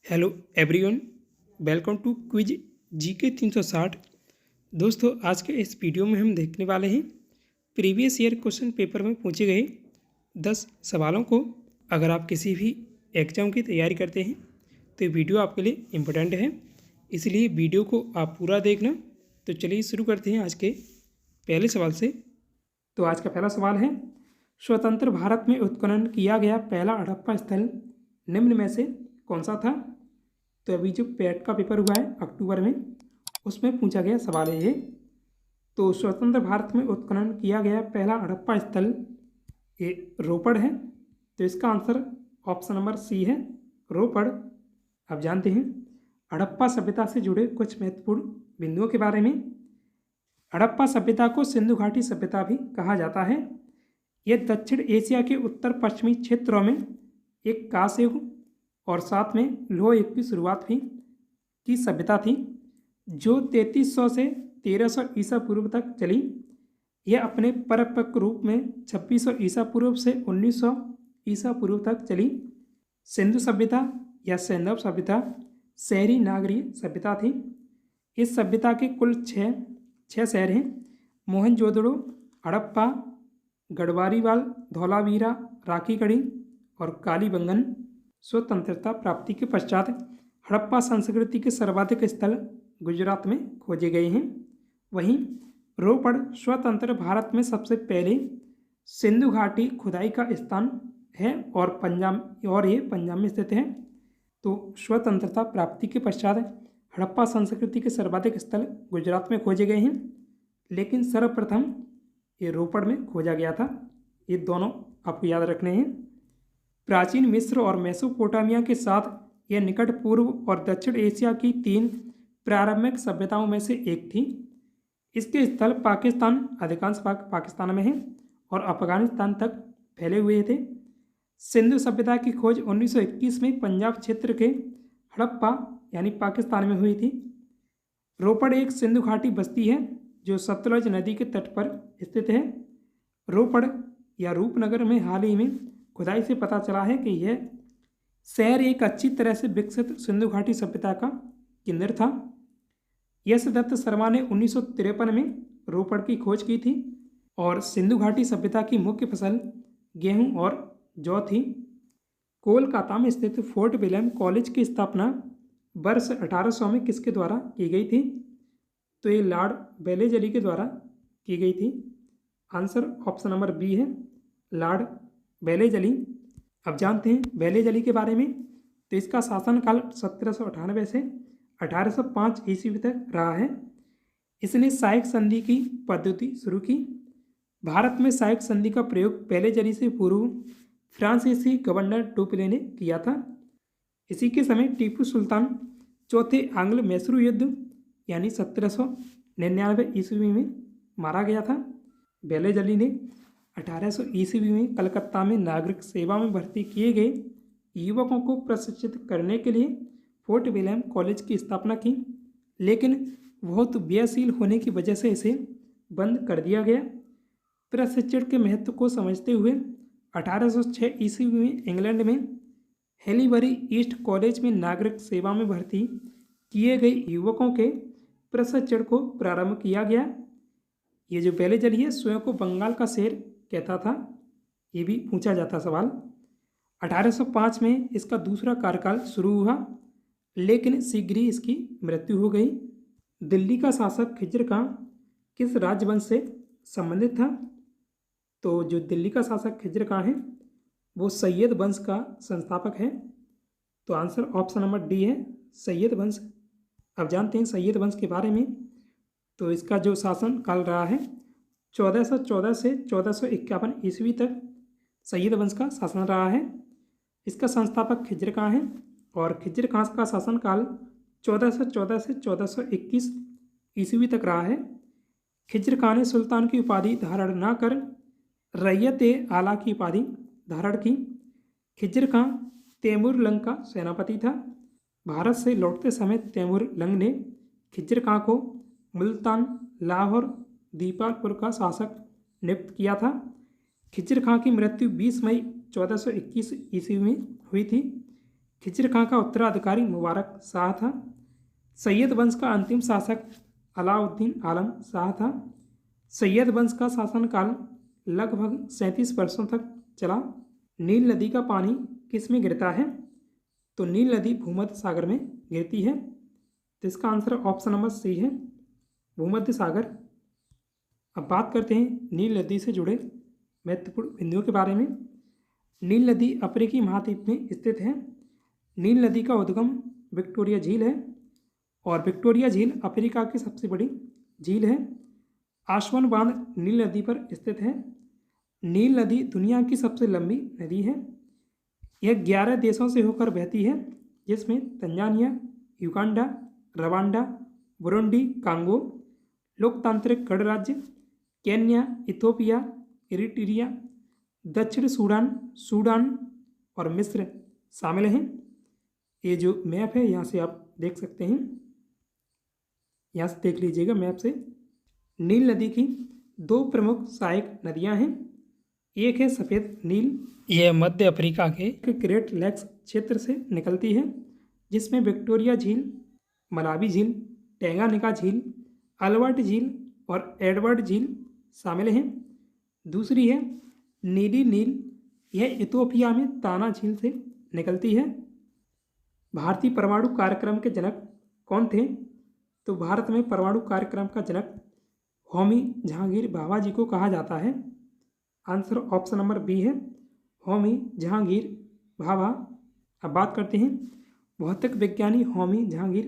Hello everyone, welcome to quiz GK 360। दोस्तों, आज के इस वीडियो में हम देखने वाले हैं प्रीवियस ईयर क्वेश्चन पेपर में पूछे गए 10 सवालों को। अगर आप किसी भी एग्जाम की तैयारी करते हैं तो ये वीडियो आपके लिए इम्पोर्टेंट है, इसलिए वीडियो को आप पूरा देखना। तो चलिए शुरू करते हैं आज के पहले सवाल से। तो आज का पहला सवाल है, स्वतंत्र भारत में उत्खनन किया गया पहला हड़प्पा स्थल निम्न में से कौन सा था? तो अभी जो पैट का पेपर हुआ है अक्टूबर में, उसमें पूछा गया सवाल है ये। तो स्वतंत्र भारत में उत्खनन किया गया पहला हड़प्पा स्थल ये रोपड़ है। तो इसका आंसर ऑप्शन नंबर सी है, रोपड़। आप जानते हैं हड़प्पा सभ्यता से जुड़े कुछ महत्वपूर्ण बिंदुओं के बारे में। हड़प्पा सभ्यता को सिंधु घाटी सभ्यता भी कहा जाता है। यह दक्षिण एशिया के उत्तर पश्चिमी क्षेत्रों में एक कांस्य युग और साथ में लौह युग की शुरुआत भी की सभ्यता थी, जो 3300 से 1300 ईसा पूर्व तक चली। यह अपने परिपक्व रूप में 2600 ईसा पूर्व से 1900 ईसा पूर्व तक चली। सिंधु सभ्यता या सैंधव सभ्यता शहरी नागरीय सभ्यता थी। इस सभ्यता के कुल छः शहर हैं: मोहनजोदड़ो, हड़प्पा, गढ़वारीवाल, धौलावीरा, राखीगढ़ी और कालीबंगन। स्वतंत्रता प्राप्ति के पश्चात हड़प्पा संस्कृति के सर्वाधिक स्थल गुजरात में खोजे गए हैं। वहीं रोपड़ स्वतंत्र भारत में सबसे पहले सिंधु घाटी खुदाई का स्थान है और ये पंजाब में स्थित है। तो स्वतंत्रता प्राप्ति के पश्चात हड़प्पा संस्कृति के सर्वाधिक स्थल गुजरात में खोजे गए हैं, लेकिन सर्वप्रथम ये रोपड़ में खोजा गया था। ये दोनों आपको याद रखने हैं। प्राचीन मिस्र और मेसोपोटामिया के साथ यह निकट पूर्व और दक्षिण एशिया की 3 प्रारंभिक सभ्यताओं में से एक थी। इसके स्थल पाकिस्तान, अधिकांश भाग पाकिस्तान में है, और अफगानिस्तान तक फैले हुए थे। सिंधु सभ्यता की खोज 1921 में पंजाब क्षेत्र के हड़प्पा यानी पाकिस्तान में हुई थी। रोपड़ एक सिंधु घाटी बस्ती है जो सतलुज नदी के तट पर स्थित है। रोपड़ या रूपनगर में हाल ही में खुदाई से पता चला है कि यह शहर एक अच्छी तरह से विकसित सिंधु घाटी सभ्यता का केंद्र था। यश दत्त शर्मा ने 1953 में रोपड़ की खोज की थी और सिंधु घाटी सभ्यता की मुख्य फसल गेहूं और जौ थी। कोलकाता में स्थित फोर्ट विलियम कॉलेज की स्थापना वर्ष 1800 में किसके द्वारा की गई थी? तो ये लॉर्ड वेलेजली के द्वारा की गई थी। आंसर ऑप्शन नंबर बी है, लॉर्ड वेलेजली। अब जानते हैं वेलेजली के बारे में। तो इसका शासनकाल 1798 से 1805 ईस्वी तक रहा है। इसने साइक संधि की पद्धति शुरू की। भारत में साइक संधि का प्रयोग वेलेजली से पूर्व फ्रांसीसी गवर्नर डुप्ले ने किया था। इसी के समय टीपू सुल्तान चौथे आंग्ल मैसूर युद्ध यानी 1799 ईस्वी में मारा गया था। वेलेजली ने 1800 ईस्वी में कलकत्ता में नागरिक सेवा में भर्ती किए गए युवकों को प्रशिक्षित करने के लिए फोर्ट विलियम कॉलेज की स्थापना की, लेकिन बहुत व्ययशील होने की वजह से इसे बंद कर दिया गया। प्रशिक्षण के महत्व को समझते हुए 1806 ईस्वी में इंग्लैंड में हेलीबरी ईस्ट कॉलेज में नागरिक सेवा में भर्ती किए गए युवकों के प्रशिक्षण को प्रारंभ किया गया। ये जो वेलेजली है स्वयं को बंगाल का शेर कहता था, ये भी पूछा जाता सवाल। 1805 में इसका दूसरा कार्यकाल शुरू हुआ, लेकिन शीघ्र ही इसकी मृत्यु हो गई। दिल्ली का शासक खिज्र खां किस राजवंश से संबंधित था? तो जो दिल्ली का शासक खिज्र खां है वो सैयद वंश का संस्थापक है। तो आंसर ऑप्शन नंबर डी है, सैयद वंश। अब जानते हैं सैयद वंश के बारे में। तो इसका जो शासन काल रहा है 1414 से 1451 ईस्वी तक सैयद वंश का शासन रहा है। इसका संस्थापक खिज्र खां है और खिज्र खां का शासनकाल 1414 से 1421 ईस्वी तक रहा है। खिज्र खां ने सुल्तान की उपाधि धारण न कर रैयत आला की उपाधि धारण की। खिज्र खां तैमूर लंग का सेनापति था। भारत से लौटते समय तैमूर लंग ने खिज्र खां को मुल्तान, लाहौर, दीपालपुर का शासक नियुक्त किया था। खिज्र खां की मृत्यु 20 मई 1421 ईस्वी में हुई थी। खिज्र खां का उत्तराधिकारी मुबारक शाह था। सैयद वंश का अंतिम शासक अलाउद्दीन आलम शाह था। सैयद वंश का शासनकाल लगभग 37 वर्षों तक चला। नील नदी का पानी किस में गिरता है? तो नील नदी भूमध्य सागर में गिरती है। तो इसका आंसर ऑप्शन नंबर सी है, भूमध्य सागर। अब बात करते हैं नील नदी से जुड़े महत्वपूर्ण बिंदुओं के बारे में। नील नदी अफ्रीकी महाद्वीप में स्थित है। नील नदी का उद्गम विक्टोरिया झील है और विक्टोरिया झील अफ्रीका की सबसे बड़ी झील है। आसवन बांध नील नदी पर स्थित है। नील नदी दुनिया की सबसे लंबी नदी है। यह 11 देशों से होकर बहती है, जिसमें Tanzania, Uganda, Rwanda, Burundi, Congo, लोकतांत्रिक गणराज्य, केन्या, इथोपिया, इरिट्रिया, दक्षिण सूडान, सूडान और मिस्र शामिल हैं। ये जो मैप है यहाँ से आप देख सकते हैं, यहाँ से देख लीजिएगा मैप से। नील नदी की 2 प्रमुख सहायक नदियाँ हैं। एक है सफ़ेद नील, यह मध्य अफ्रीका के ग्रेट लेक्स क्षेत्र से निकलती है, जिसमें विक्टोरिया झील, मलावी झील, टैंगानिका झील, अल्बर्ट झील और एडवर्ड झील शामिल हैं। दूसरी है नीली नील, यह इथोपिया में ताना झील से निकलती है। भारतीय परमाणु कार्यक्रम के जनक कौन थे? तो भारत में परमाणु कार्यक्रम का जनक होमी जहांगीर भाभा जी को कहा जाता है। आंसर ऑप्शन नंबर बी है, होमी जहांगीर भाभा। अब बात करते हैं भौतिक विज्ञानी होमी जहांगीर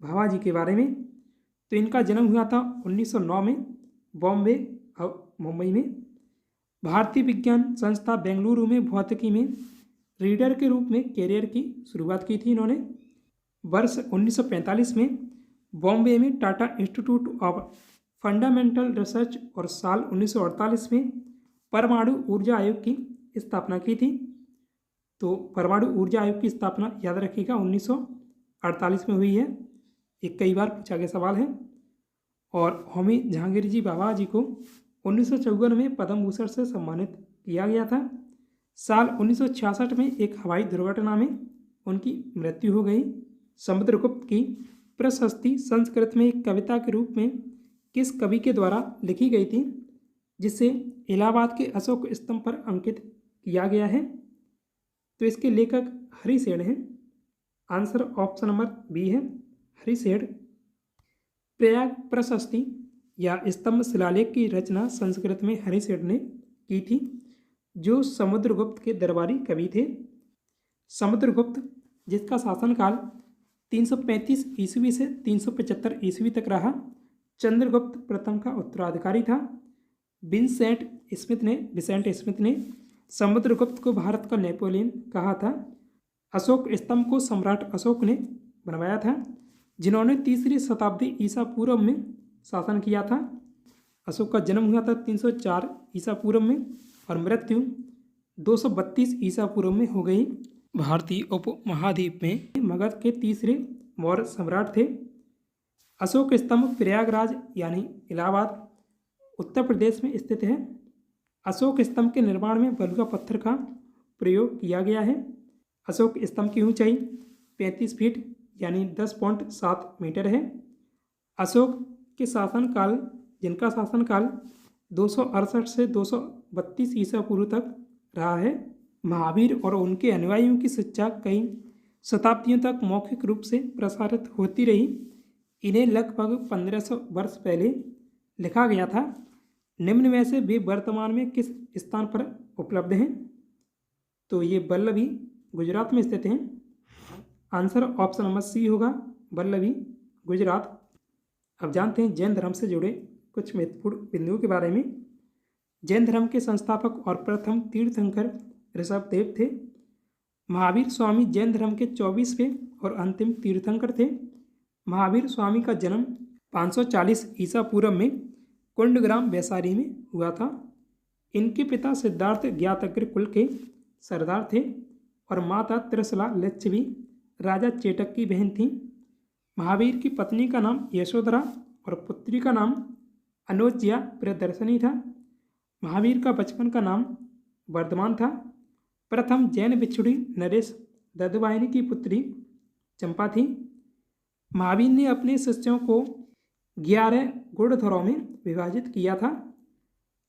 भाभा जी के बारे में। तो इनका जन्म हुआ था 1909 में बॉम्बे और मुंबई में। भारतीय विज्ञान संस्था बेंगलुरु में भौतिकी में रीडर के रूप में कैरियर की शुरुआत की थी इन्होंने। वर्ष 1945 में बॉम्बे में Tata institute of fundamental research और साल 1948 में परमाणु ऊर्जा आयोग की स्थापना की थी। तो परमाणु ऊर्जा आयोग की स्थापना याद रखिएगा 1948 में हुई है। ये कई बार पूछा गया सवाल है। और होमी जहांगीर जी भाभा जी को 1954 में पद्म भूषण से सम्मानित किया गया था। साल 1966 में एक हवाई दुर्घटना में उनकी मृत्यु हो गई। समुद्रगुप्त की प्रशस्ति संस्कृत में एक कविता के रूप में किस कवि के द्वारा लिखी गई थी, जिसे इलाहाबाद के अशोक स्तंभ पर अंकित किया गया है? तो इसके लेखक हरिसेन हैं। आंसर ऑप्शन नंबर बी है, हरिसेन। प्रयाग प्रशस्ति या स्तंभ शिलालेख की रचना संस्कृत में हरिसेन ने की थी, जो समुद्रगुप्त के दरबारी कवि थे। समुद्रगुप्त, जिसका शासनकाल 335 ईस्वी से 375 ईस्वी तक रहा, चंद्रगुप्त प्रथम का उत्तराधिकारी था। विंसेंट स्मिथ ने समुद्रगुप्त को भारत का नेपोलियन कहा था। अशोक स्तंभ को सम्राट अशोक ने बनवाया था, जिन्होंने 3री शताब्दी ईसा पूर्व में शासन किया था। अशोक का जन्म हुआ था 304 ईसा पूर्व में और मृत्यु 232 ईसा पूर्व में हो गई। भारतीय उपमहाद्वीप में मगध के 3रे मौर्य सम्राट थे। अशोक स्तंभ प्रयागराज यानी इलाहाबाद उत्तर प्रदेश में स्थित है। अशोक स्तंभ के निर्माण में बलुआ पत्थर का प्रयोग किया गया है। अशोक स्तंभ की ऊंचाई 35 फीट यानी 10.7 मीटर है। अशोक के शासनकाल, जिनका शासनकाल 268 से 232 ईसा पूर्व तक रहा है। महावीर और उनके अनुयायियों की शिक्षा कई शताब्दियों तक मौखिक रूप से प्रसारित होती रही। इन्हें लगभग 1500 वर्ष पहले लिखा गया था। निम्न में से वे वर्तमान में किस स्थान पर उपलब्ध हैं? तो ये वल्लभी गुजरात में स्थित हैं। आंसर ऑप्शन नंबर सी होगा, वल्लभी गुजरात। अब जानते हैं जैन धर्म से जुड़े कुछ महत्वपूर्ण बिंदुओं के बारे में। जैन धर्म के संस्थापक और प्रथम तीर्थंकर ऋषभदेव थे। महावीर स्वामी जैन धर्म के 24वें और अंतिम तीर्थंकर थे। महावीर स्वामी का जन्म 540 ईसा पूर्व में कुंडग्राम वैशाली में हुआ था। इनके पिता सिद्धार्थ ज्ञातग्र कुल के सरदार थे और माता त्रिशला लिच्छवी राजा चेटक की बहन थी। महावीर की पत्नी का नाम यशोधरा और पुत्री का नाम अनुज्या प्रियदर्शनी था। महावीर का बचपन का नाम वर्धमान था। प्रथम जैन भिक्षुणी नरेश ददवाहिनी की पुत्री चंपा थी। महावीर ने अपने शिष्यों को 11 गुणधरों में विभाजित किया था।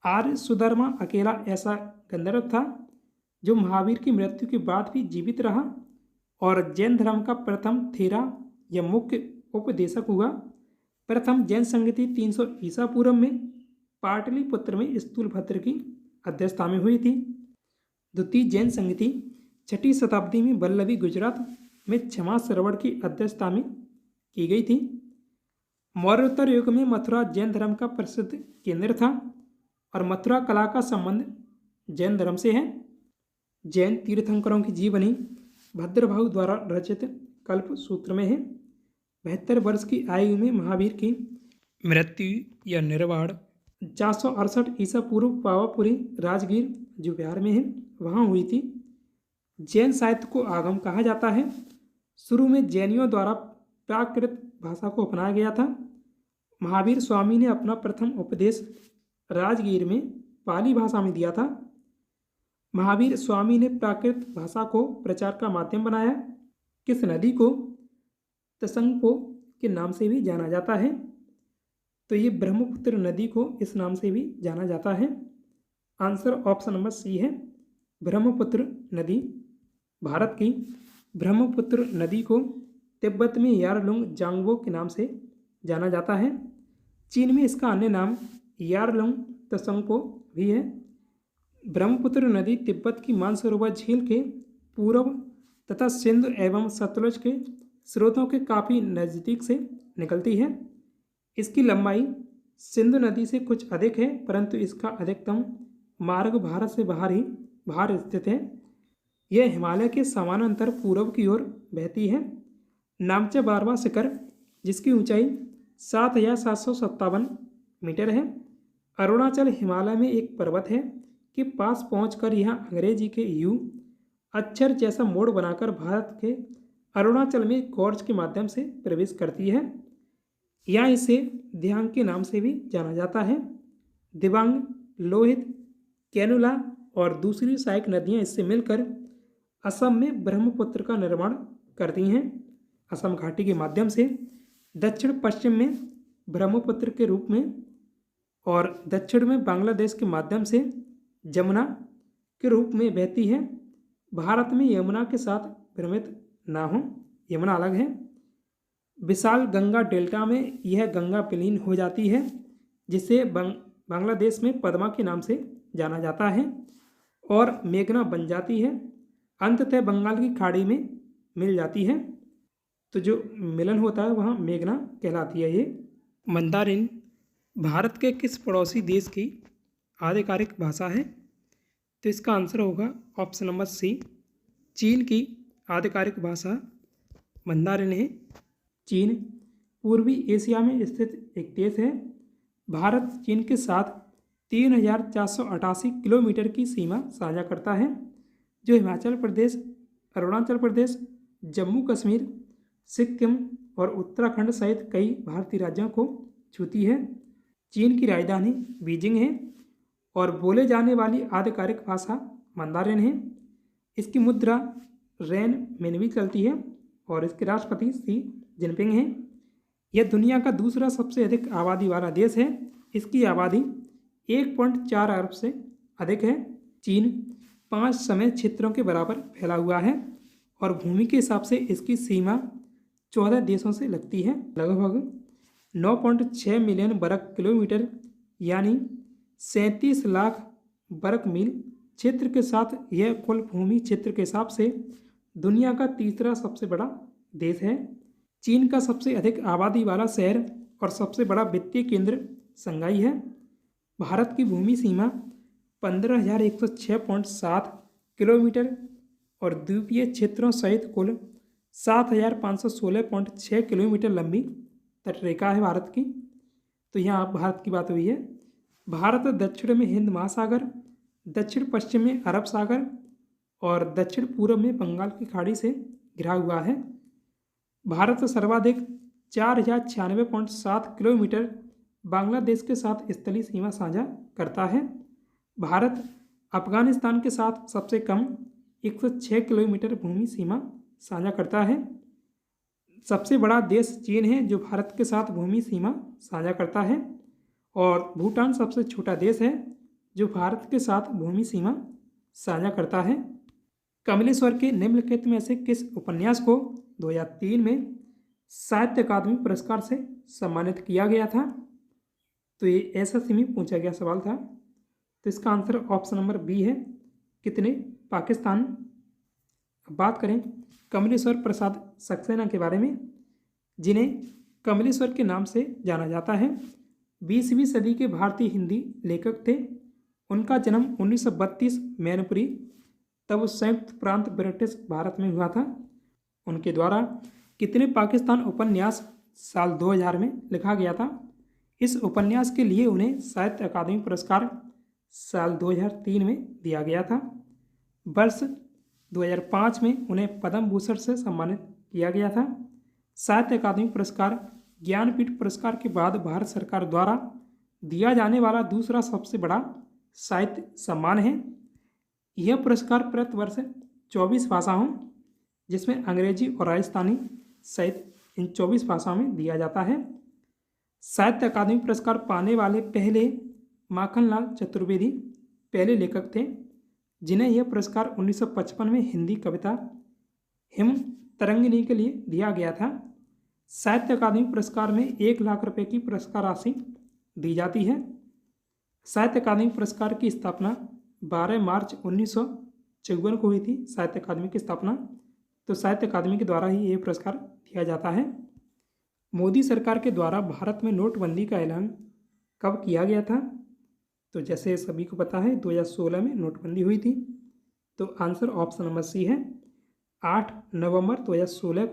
आर्य सुधर्मा अकेला ऐसा गंधर्व था जो महावीर की मृत्यु के बाद भी जीवित रहा और जैन धर्म का प्रथम थेरा या मुख्य उपदेशक हुआ। प्रथम जैन संगति 300 ईसा पूर्व में पाटलिपुत्र में स्थूलभद्र की अध्यक्षता में हुई थी। द्वितीय जैन संगति 6ठी शताब्दी में वल्लभी गुजरात में क्षमा श्रवण की अध्यक्षता में की गई थी। मौर्योत्तर युग में मथुरा जैन धर्म का प्रसिद्ध केंद्र था और मथुरा कला का संबंध जैन धर्म से है। जैन तीर्थंकरों की जीवनी भद्रभाहु द्वारा रचित कल्प सूत्र में है। 72 वर्ष की आयु में महावीर की मृत्यु या निर्वाण 468 ईसा पूर्व पावापुरी राजगीर जो बिहार में है वहाँ हुई थी। जैन साहित्य को आगम कहा जाता है। शुरू में जैनियों द्वारा प्राकृत भाषा को अपनाया गया था। महावीर स्वामी ने अपना प्रथम उपदेश राजगीर में पाली भाषा में दिया था। महावीर स्वामी ने प्राकृत भाषा को प्रचार का माध्यम बनाया। किस नदी को तसंगपो के नाम से भी जाना जाता है? तो ये ब्रह्मपुत्र नदी को इस नाम से भी जाना जाता है। आंसर ऑप्शन नंबर सी है, ब्रह्मपुत्र नदी। भारत की ब्रह्मपुत्र नदी को तिब्बत में यारलुंग जांगबो के नाम से जाना जाता है। चीन में इसका अन्य नाम यारलुंग तसंगपो भी है। ब्रह्मपुत्र नदी तिब्बत की मानसरोवर झील के पूर्व तथा सिंधु एवं सतलुज के स्रोतों के काफ़ी नज़दीक से निकलती है। इसकी लंबाई सिंधु नदी से कुछ अधिक है, परंतु इसका अधिकतम मार्ग भारत से बाहर स्थित है। यह हिमालय के समानांतर पूर्व की ओर बहती है। नामचा बारवा शिखर जिसकी ऊंचाई 7,757 मीटर है, अरुणाचल हिमालय में एक पर्वत है के पास पहुंचकर यह अंग्रेजी के यू अक्षर जैसा मोड़ बनाकर भारत के अरुणाचल में गॉर्ज के माध्यम से प्रवेश करती है। यहाँ इसे दियांग के नाम से भी जाना जाता है। दिबांग, लोहित, कैनुला और दूसरी सहायक नदियाँ इससे मिलकर असम में ब्रह्मपुत्र का निर्माण करती हैं। असम घाटी के माध्यम से दक्षिण पश्चिम में ब्रह्मपुत्र के रूप में और दक्षिण में बांग्लादेश के माध्यम से जमुना के रूप में बहती है। भारत में यमुना के साथ भ्रमित ना हो, यमुना अलग है। विशाल गंगा डेल्टा में यह गंगा विलीन हो जाती है, जिसे बांग्लादेश में पद्मा के नाम से जाना जाता है और मेघना बन जाती है। अंततः बंगाल की खाड़ी में मिल जाती है, तो जो मिलन होता है वहाँ मेघना कहलाती है। ये मंदारिन भारत के किस पड़ोसी देश की आधिकारिक भाषा है? तो इसका आंसर होगा ऑप्शन नंबर सी, चीन की आधिकारिक भाषा मंदारिन है। चीन पूर्वी एशिया में स्थित एक देश है। भारत चीन के साथ 3,488 किलोमीटर की सीमा साझा करता है, जो हिमाचल प्रदेश, अरुणाचल प्रदेश, जम्मू कश्मीर, सिक्किम और उत्तराखंड सहित कई भारतीय राज्यों को छूती है। चीन की राजधानी बीजिंग है और बोले जाने वाली आधिकारिक भाषा मंदारिन है। इसकी मुद्रा रेन में भी चलती है और इसके राष्ट्रपति शी जिनपिंग हैं। यह दुनिया का दूसरा सबसे अधिक आबादी वाला देश है। इसकी आबादी 1.4 अरब से अधिक है। चीन 5 समय क्षेत्रों के बराबर फैला हुआ है और भूमि के हिसाब से इसकी सीमा 14 देशों से लगती है। लगभग 9.6 मिलियन वर्ग किलोमीटर यानी 37 लाख वर्ग मील क्षेत्र के साथ यह कुल भूमि क्षेत्र के हिसाब से दुनिया का तीसरा सबसे बड़ा देश है। चीन का सबसे अधिक आबादी वाला शहर और सबसे बड़ा वित्तीय केंद्र शंघाई है। भारत की भूमि सीमा 15,106.7 किलोमीटर और द्वीपीय क्षेत्रों सहित कुल 7,516.6 किलोमीटर लंबी तटरेखा है भारत की। तो यहाँ भारत की बात हुई है। भारत दक्षिण में हिंद महासागर, दक्षिण पश्चिम में अरब सागर और दक्षिण पूर्व में बंगाल की खाड़ी से घिरा हुआ है। भारत सर्वाधिक 4,096.7 किलोमीटर बांग्लादेश के साथ स्थलीय सीमा साझा करता है। भारत अफगानिस्तान के साथ सबसे कम 106 किलोमीटर भूमि सीमा साझा करता है। सबसे बड़ा देश चीन है जो भारत के साथ भूमि सीमा साझा करता है। और भूटान सबसे छोटा देश है जो भारत के साथ भूमि सीमा साझा करता है। कमलेश्वर के निम्नलिखित में से किस उपन्यास को 2003 में साहित्य अकादमी पुरस्कार से सम्मानित किया गया था? तो ये एसएससी में पूछा गया सवाल था। तो इसका आंसर ऑप्शन नंबर बी है, कितने पाकिस्तान। अब बात करें कमलेश्वर प्रसाद सक्सेना के बारे में, जिन्हें कमलेश्वर के नाम से जाना जाता है। 20वीं सदी के भारतीय हिंदी लेखक थे। उनका जन्म 1932 मैनपुरी, तब संयुक्त प्रांत ब्रिटिश भारत में हुआ था। उनके द्वारा कितने पाकिस्तान उपन्यास साल 2000 में लिखा गया था? इस उपन्यास के लिए उन्हें साहित्य अकादमी पुरस्कार साल 2003 में दिया गया था। वर्ष 2005 में उन्हें पद्म भूषण से सम्मानित किया गया था। साहित्य अकादमी पुरस्कार ज्ञानपीठ पुरस्कार के बाद भारत सरकार द्वारा दिया जाने वाला दूसरा सबसे बड़ा साहित्य सम्मान है। यह पुरस्कार प्रति वर्ष 24 भाषाओं, जिसमें अंग्रेजी और राजस्थानी सहित इन 24 भाषाओं में दिया जाता है। साहित्य अकादमी पुरस्कार पाने वाले पहले माखनलाल चतुर्वेदी पहले लेखक थे, जिन्हें यह पुरस्कार 1955 में हिंदी कविता हिम तरंगिनी के लिए दिया गया था। साहित्य अकादमी पुरस्कार में 1 लाख रुपए की पुरस्कार राशि दी जाती है। साहित्य अकादमी पुरस्कार की स्थापना 12 मार्च 1954 को हुई थी। साहित्य अकादमी की स्थापना, तो साहित्य अकादमी के द्वारा ही ये पुरस्कार दिया जाता है। मोदी सरकार के द्वारा भारत में नोटबंदी का ऐलान कब किया गया था? तो जैसे सभी को पता है 2016 में नोटबंदी हुई थी। तो आंसर ऑप्शन नंबर सी है। 8 नवंबर 2016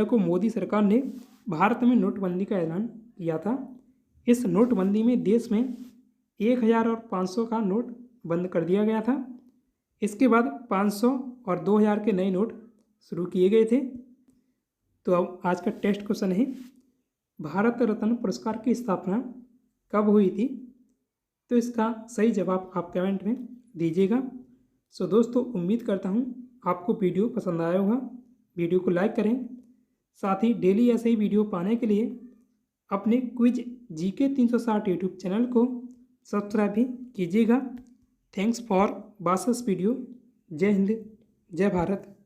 को मोदी सरकार ने भारत में नोटबंदी का ऐलान किया था। इस नोटबंदी में देश में 1000 और 500 का नोट बंद कर दिया गया था। इसके बाद 500 और 2000 के नए नोट शुरू किए गए थे। तो अब आज का टेस्ट क्वेश्चन है, भारत रत्न पुरस्कार की स्थापना कब हुई थी? तो इसका सही जवाब आप कमेंट में दीजिएगा। सो दोस्तों, उम्मीद करता हूँ आपको वीडियो पसंद आया होगा। वीडियो को लाइक करें, साथ ही डेली ऐसे ही वीडियो पाने के लिए अपने क्विज जीके 360 यूट्यूब चैनल को सब्सक्राइब भी कीजिएगा। Thanks for watching this video. जय हिंद, जय भारत।